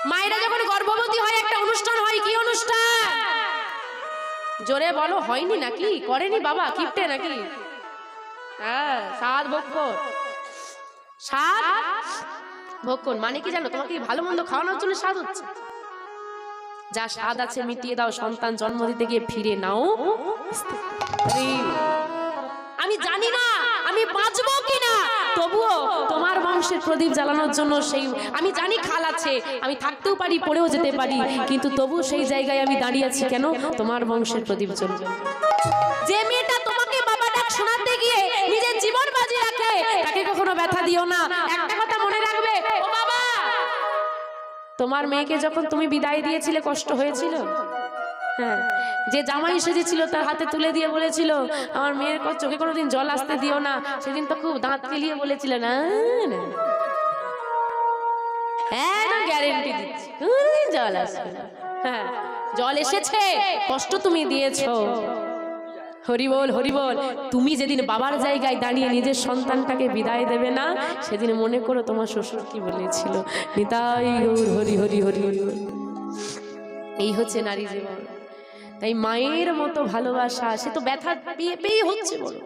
মায়েরা যখন গর্ভবতী হয় একটা অনুষ্ঠান হয়, কি অনুষ্ঠান? জোরে বলো, হয়নি নাকি? করেনি বাবা কিপটে নাকি? হ্যাঁ, সাত ভক্ষণ। সাত ভক্ষণ মানে কি জানো? তোমাকে ভালো মন্দ খাওয়ানোর জন্য স্বাদ হচ্ছে। যা স্বাদ আছে মিটিয়ে দাও, সন্তান জন্ম দিতে গিয়ে ফিরে নাও। আমি জানি না আমি বাঁচবো কিনা, তবুও তোমার বংশের প্রদীপ জ্বালানোর জন্য সেই আমি জানি খাল আছে, আমি থাকতেও পারি, পড়েও যেতে পারি, কিন্তু তবু সেই জায়গায় আমি দাঁড়িয়ে আছি কেন? তোমার বংশের প্রদীপ জ্বলবে। যে মেয়েটা তোমাকে বাবা ডাক শোনাতে গিয়ে নিজের জীবন বাজি রাখে, তাকে কখনো ব্যথা দিও না। একটা কথা মনে রাখবে, ও বাবা, তোমার মেয়েকে যখন তুমি বিদায় দিয়েছিলে কষ্ট হয়েছিল? হ্যাঁ, যে জামাই সেজেছিল তার হাতে তুলে দিয়ে বলেছিল আমার মেয়ের চোখে কোনোদিন জল আসতে দিও না, সেদিন তো খুব দাঁত কেলিয়ে বলেছিল না, হ্যাঁ না গ্যারেন্টি দিচ্ছি কোনোদিন জল আসবে না। হ্যাঁ, জল এসেছে, কষ্ট তুমি দিয়েছো। হরি বল হরি বল। তুমি যেদিন বাবার জায়গায় দাঁড়িয়ে নিজের সন্তানটাকে বিদায় দেবে না, সেদিন মনে করো তোমার শ্বশুর কি বলেছিল, নিতাই গৌর হরি হরি হরি হরি। এই হচ্ছে নারী জীবন। তাই মায়ের মতো ভালোবাসা, সে তো ব্যথা পেয়ে পেয়ে হচ্ছে, বলো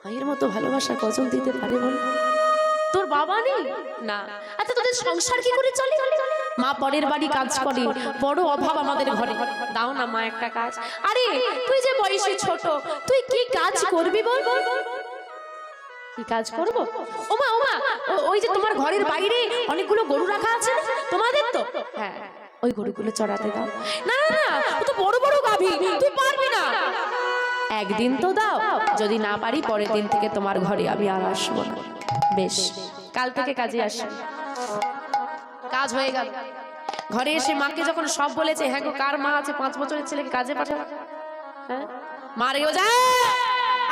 মায়ের মতো ভালোবাসা কজন দিতে পারে বল? তোর বাবা নেই না, আচ্ছা তোদের সংসার কি করে চলে? মা পরের বাড়ি কাজ করে, বড় অভাব আমাদের ঘরে, দাও না মা একটা কাজ। আরে তুই যে বয়সে ছোট, তুই কি কাজ করবি বল? কি কাজ করব? ওমা ওমা, ওই যে তোমার ঘরের বাইরে অনেকগুলো গরু রাখা আছে না তোমাদের? তো হ্যাঁ, ওই গরুগুলো চড়াতে দাও। না না না, ও তো বড় বড় গাভী, তুই পারবি না। একদিন তো দাও, যদি না পারি পরের দিন থেকে তোমার ঘরে আমি আর আসবো না। বেশ, কাল থেকে কাজে আসি। কাজ হয়ে গেল। ঘরে এসে মাকে যখন সব বলেছে, হ্যাঁ গো কার মা আছে 5 বছরের ছেলেকে কাজে পাঠাবে? হ্যাঁ, মারেও যা,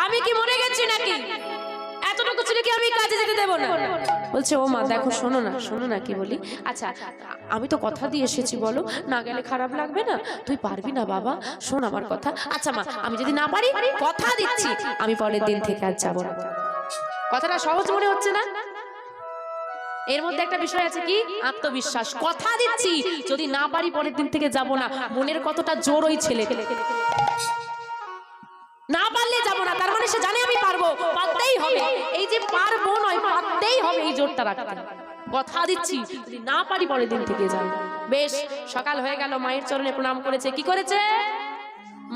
আমি কি মরে গেছি নাকি? এতটুকু ছেলেকে আমি কাজে যেতে দেবো না। বলছে ও মা দেখো, শোনো না কি বলি। আচ্ছা আমি তো কথা দিয়ে এসেছি, বলো না গেলে খারাপ লাগবে না? তুই পারবি না বাবা, শোন আমার কথা। আচ্ছা মা, আমি যদি না পারি কথা দিচ্ছি আমি পরের দিন থেকে আর যাবো না। কথাটা সহজ মনে হচ্ছে না? এর মধ্যে একটা বিষয় আছে কি? আত্মবিশ্বাস। কথা দিচ্ছি যদি না পারি পরের দিন থেকে যাব না। মনের কতটা জোর ওই ছেলে, না পারলে যাব না, তার মানে সে জানে আমি পারবো, পারতেই হবে। এই যে পারবো নয়, পারতেই হবে, এই জোরটা রাখতে। কথা দিচ্ছি যদি না পারি পরের দিন থেকে যাব। বেশ, সকাল হয়ে গেল, মায়ের চরণে প্রণাম করেছে। কি করেছে?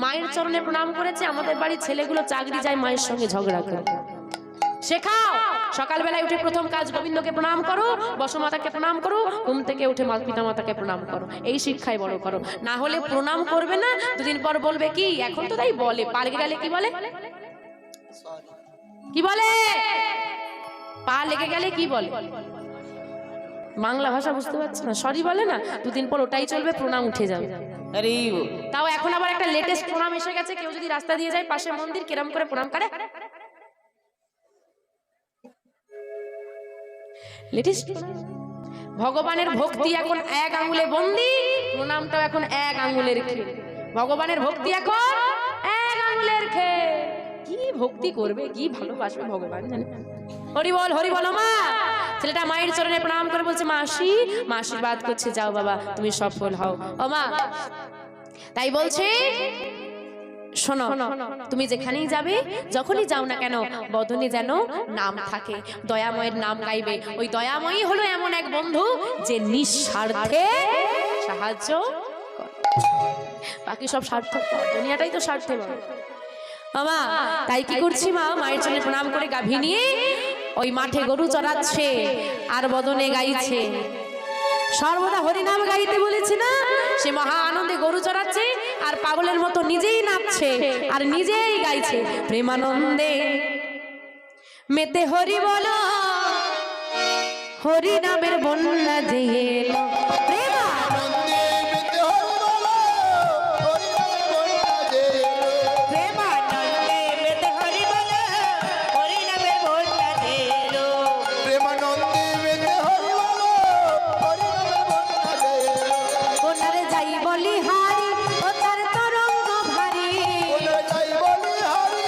মায়ের চরণে প্রণাম করেছে। আমাদের বাড়ির ছেলেগুলো চাকরি যায়, মায়ের সঙ্গে ঝগড়া করে। শেখাও, সকালবেলায় উঠে প্রথম কাজ গোবিন্দকে প্রণাম করো, বসমাতাকে প্রণাম করো, ঘুম থেকে উঠে পিতা মাতাকে প্রণাম করো। এই শিক্ষায় বড় করো। না হলে প্রণাম করবে না, দুদিন পর বলবে কি, এখন তো তাই বলে, পালকে গেলে কি বলে? কি বলে? পা লেগে গেলে কি বলে? বাংলা ভাষা বুঝতে পারছে না, সরি বলে না। দুদিন পর ওটাই চলবে, প্রণাম উঠে যাবে। আরে তাও এখন আবার একটা লেটেস্ট প্রণাম এসে গেছে। কেউ যদি রাস্তা দিয়ে যায়, পাশে মন্দির, কেরাম করে প্রণাম করে। ভগবানের ভক্তি এখন 1 আঙ্গুলে বন্দি, প্রণামটাও এখন 1 আঙ্গুলের খেল। ভগবানের ভক্তি এখন 1 আঙ্গুলের খেল। কি ভক্তি করবে, কি ভালোবাসবে ভগবান জানে। হরি বল হরি বল। মা, ছেলেটা মায়ের চরণে প্রণাম করে বলছে মাসি, মা আশীর্বাদ করছে, যাও বাবা তুমি সফল হও। ও মা, তাই বলছে শোনো, তুমি যেখানেই যাবে, যখনই যাও না কেন, বদনে যেন নাম থাকে, দয়াময়ের নাম গাইবে। ওই দয়াময়ী হলো এমন এক বন্ধু যে নিঃস্বার্থে সাহায্য করে। বাকি সব স্বার্থ, দুনিয়াটাই তো স্বার্থে বড়। মামা, তাই কি করছি মা, মায়ের চরণে প্রণাম করে গাভী নিয়ে ওই মাঠে গরু চড়াচ্ছে আর বদনে গাইছে। সর্বদা হরিনাম গাইতে বলেছি না? সে মহা আনন্দে গরু চড়াচ্ছে আর পাগলের মতো নিজেই নাচছে আর নিজেই গাইছে। প্রেমানন্দে মেতে হরি বলো, হরি নামের বন্যা যে এলো। প্রেমানন্দে মেতে হরি বলো, হরি নামের বন্যা যে এলো। প্রেমানন্দে মেতে হরি বলো, হরি নামের বন্যা যে এলো। প্রেমানন্দে মেতে হরি বলো, হরি নামের বন্যা যে এলো। বন্যারে যাই বলি হারি, ও তার তরঙ্গ ভারী। বন্যারে যাই বলি হারি,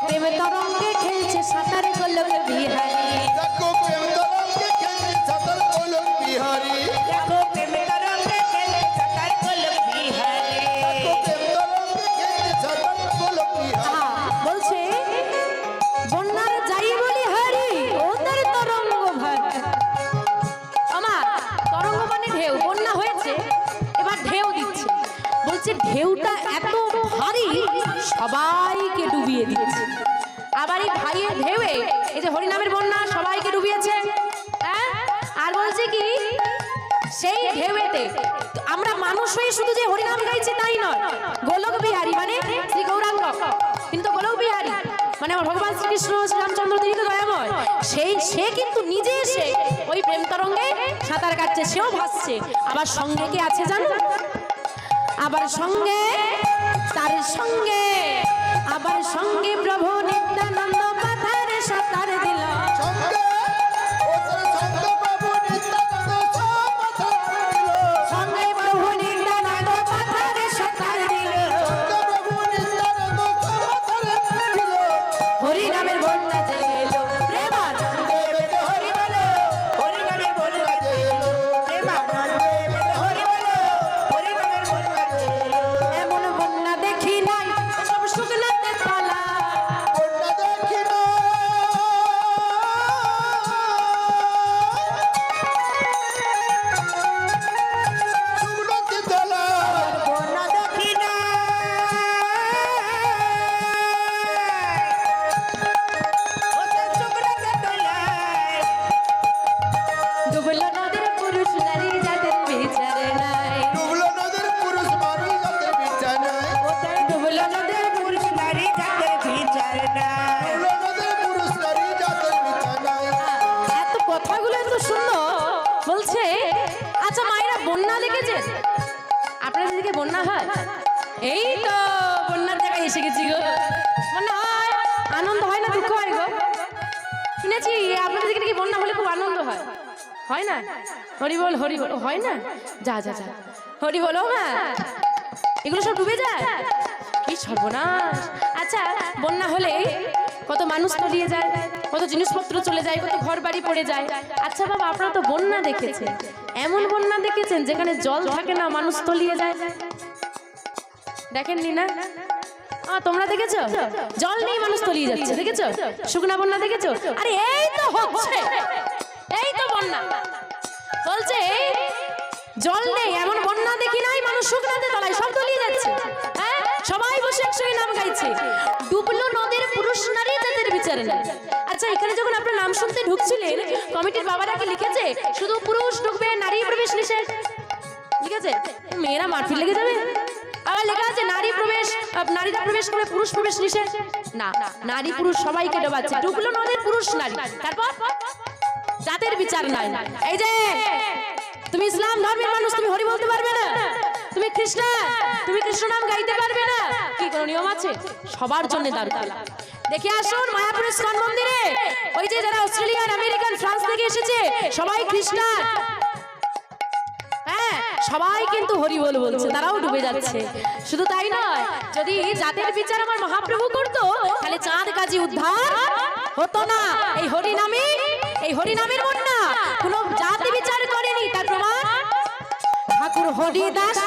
প্রেম তরঙ্গে খেলছে সাঁতার গোলক বিহারি, দেখো প্রেম তরঙ্গে খেলছে সাঁতার গোলক বিহারি, দেখো প্রেম তরঙ্গে খেলে সাঁতার গোলক বিহারি। দেখো প্রেম তরঙ্গে খেলছে সাঁতার গোলক বিহারি। বলছে বন্যার যাই বলি হারি ও তার তরঙ্গ ভার। আমার তরঙ্গ মানে ঢেউ, বন্যা হয়েছে এবার ঢেউ দিচ্ছে। বলছে ঢেউটা এত ভারী সবাইকে ডুবিয়ে দিচ্ছে। আবার এই ভাইয়ের ঢেউয়ে এই যে হরিনামের বন্যা সবাইকে ডুবিয়েছে। হ্যাঁ, আর বলছে কি সেই ঢেউয়েতে আমরা মানুষ হয়ে শুধু যে হরিনাম গাইছি তাই নয়, গোলক বিহারী মানে শ্রী গৌরাঙ্গ, কিন্তু গোলক বিহারী মানে আমার ভগবান শ্রীকৃষ্ণ শ্রীরামচন্দ্র তিনি তো দয়াময়, সে কিন্তু নিজে এসে ওই প্রেম তরঙ্গে সাঁতার কাটছে, সেও ভাসছে। আবার সঙ্গে কে আছে জানো? আবার সঙ্গে তার সঙ্গে আবার সঙ্গে প্রভু নিত্যানন্দ পাথারে সাঁতার দিল। সঙ্গে ওদের সঙ্গে প্রভু নিত্যানন্দ পাথারে দিল, সঙ্গে প্রভু নিত্যানন্দ পাথারে সাঁতার দিল। সঙ্গে প্রভু নিত্যানন্দ পাথারে দিল। হরি নামের বন্যা জেগে এলো প্রেমানন্দে বেদে হরি বলো, হরি নামের বন্যা এলো, প্রেমানন্দে বেদে হরি বলো, হরি নামের বন্যা এলো। এমন বন্যা দেখি নাই সব শুকনাতে তলা। বন্যা দেখি না, শুকনোতে তোলা, বন্যা দেখি না, ওসে শুকনোতে তোলায়। ডুবলো নদের পুরুষ নারী যাদের বিচার নাই, ডুবলো নদের পুরুষ মানুষ যাদের বিছানায়, ওসে ডুবলো নদের পুরুষ নারী যাদের বিচার নাই। ডুবলো নদের পুরুষ নারী যাদের বিছানায়। এত কথাগুলো এত শুনলো। বলছে আচ্ছা মায়েরা বন্যা দেখেছেন? আপনাদের দিকে বন্যা হয়? এই তো বন্যার জায়গায় এসে গেছি গো। বন্যা হয়, আনন্দ হয় না দুঃখ হয় গো? শুনেছি আপনাদের দিকে নাকি বন্যা হলে খুব আনন্দ হয়, হয় না? হরি বল হরি বল, হয় না? যা যা যা হরি বলো মা, এগুলো সব ডুবে যায়, কি সর্বনাশ। আচ্ছা বন্যা হলে কত মানুষ তলিয়ে যায়, কত জিনিসপত্র চলে যায়, কত ঘর বাড়ি পড়ে যায়। আচ্ছা বাবা আপনারা তো বন্যা দেখেছেন, এমন বন্যা দেখেছেন যেখানে জল থাকে না, মানুষ তলিয়ে যায়? দেখেননি না? তোমরা দেখেছো জল নেই মানুষ তলিয়ে যাচ্ছে, দেখেছো? শুকনা বন্যা দেখেছো? আরে এই তো হচ্ছে, এই তো বন্যা। বলছে জল নেই এমন বন্যা দেখি নাই, মানুষ শুকনাতে তলায় সব তলিয়ে যাচ্ছে। হ্যাঁ, সবাই বসে একসঙ্গে নাম গাইছে। ডুবলো নদের পুরুষ নারী যাদের বিচার নাই। আচ্ছা এখানে যখন আপনার নাম শুনতে ঢুকছিলেন কমিটির বাবারা কি লিখেছে শুধু পুরুষ ঢুকবে নারী প্রবেশ নিষেধ? লিখেছে? মেয়েরা মারপিট লেগে যাবে। আবার লেখা আছে নারী প্রবেশ, নারীরা প্রবেশ করে পুরুষ প্রবেশ নিষেধ। না, নারী পুরুষ সবাইকে ডোবাচ্ছে। ডুবলো নদের পুরুষ নারী, তারপর জাতের বিচার নাই। এই যে তুমি ইসলাম ধর্মের মানুষ, তুমি হরি বলতে পারবে না, তুমি খ্রিস্টান, তুমি কৃষ্ণ নাম গাইতে পারবে না, কি কোনো নিয়ম আছে? সবার জন্য দ্বার খোলা। দেখে আসুন মায়াপুর ইস্কন মন্দিরে ওই যে যারা অস্ট্রেলিয়ান আমেরিকান ফ্রান্স থেকে এসেছে সবাই খ্রিস্টান, হ্যাঁ সবাই কিন্তু হরি বল বলছে, তারাও ডুবে যাচ্ছে। শুধু তাই নয়, যদি জাতের বিচার আমার মহাপ্রভু করতো তাহলে চাঁদ কাজী উদ্ধার হতো না। এই হরিনামের বন্যা কোনো জাতি বিচার করেনি, তার প্রমাণ ঠাকুর হরিদাস,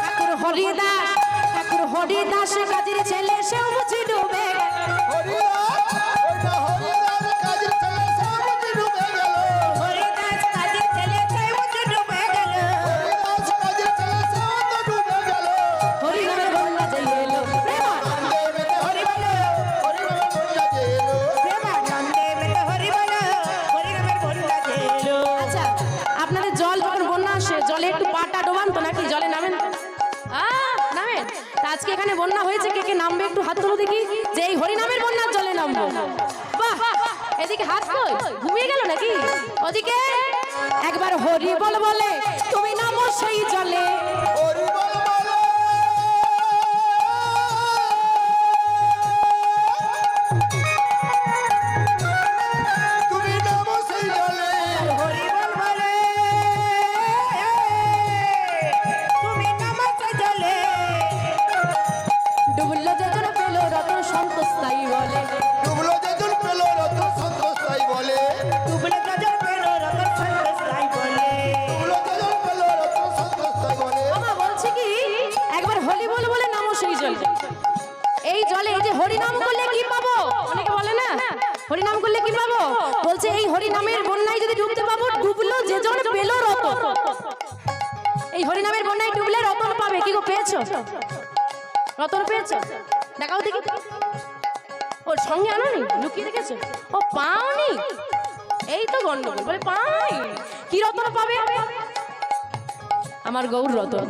ঠাকুর হরিদাস, ঠাকুর হরিদাস কাজীর ছেলে সেও বুঝি ডুবে গেল। হরিদাস, ওইটা হরিদাস কাজের ছেলে সব ডুবে গেল। হরিদাস কাজের ছেলে সেই উঠে ডুবে গেল। হরিদাস কাজের ছেলে সব ডুবে গেল। হরিনামের বন্যা জেগে এলো প্রেমানন্দে বেদে হরি বলো, হরি নামের বন্যা এলো। প্রেমানন্দে বেদে হরি বলো, হরি নামের বন্যা এলো। আচ্ছা আপনাদের জল যখন বন্যা আসে জলে একটু পাটা ডোবান তো নাকি? জলে নামেন? নামেন? তা আজকে এখানে বন্যা হয়েছে, কে কে নামবে একটু হাত তুলো দেখি, যে এই হরিনামের বন্যার জলে নামবো। বাহ, এদিকে হাত কই, ঘুমিয়ে গেল নাকি? ওদিকে একবার হরি বল বলে তুমি নামো সেই জলে। হরি বল বলো, তুমি নামো সেই জলে। হরি বল বলে তুমি নামাতে জলে। ডুবলো যে জন পেল রতন সন্তোষ তাই বলে। হরিনাম করলে কি পাবো? বলছে এই হরিনামের বন্যায় যদি ডুবতে পাবো, ডুবলো যে জন পেল রতন। এই হরিনামের বন্যায় ডুবলে রতন পাবে। কি গো, পেয়েছো? রতন পেয়েছো? দেখাও দেখি। ওর সঙ্গে আনোনি, লুকিয়ে রেখেছো? ও পাওনি, এই তো গন্ডগোল। বলে পাই, কি রতন পাবে? আমার গৌর রতন,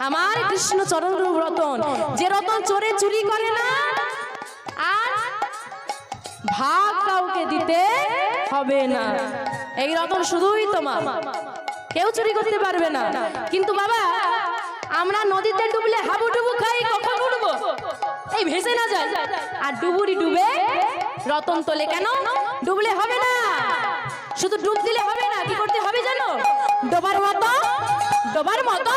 আমার কৃষ্ণ চরণ রূপ রতন, যে রতন চোরে চুরি করে না, আর ভাগ কাউকে দিতে হবে না। এই রতন শুধুই তোমার, কেউ চুরি করতে পারবে না। কিন্তু বাবা, আমরা নদীতে ডুবলে হাবুডুবু খাই, কখন উঠবো? এই ভেসে না যায়। আর ডুবুরি ডুবে রতন তোলে কেন? ডুবলে হবে না, শুধু ডুব দিলে হবে না, কি করতে হবে জানো? ডোবার মতো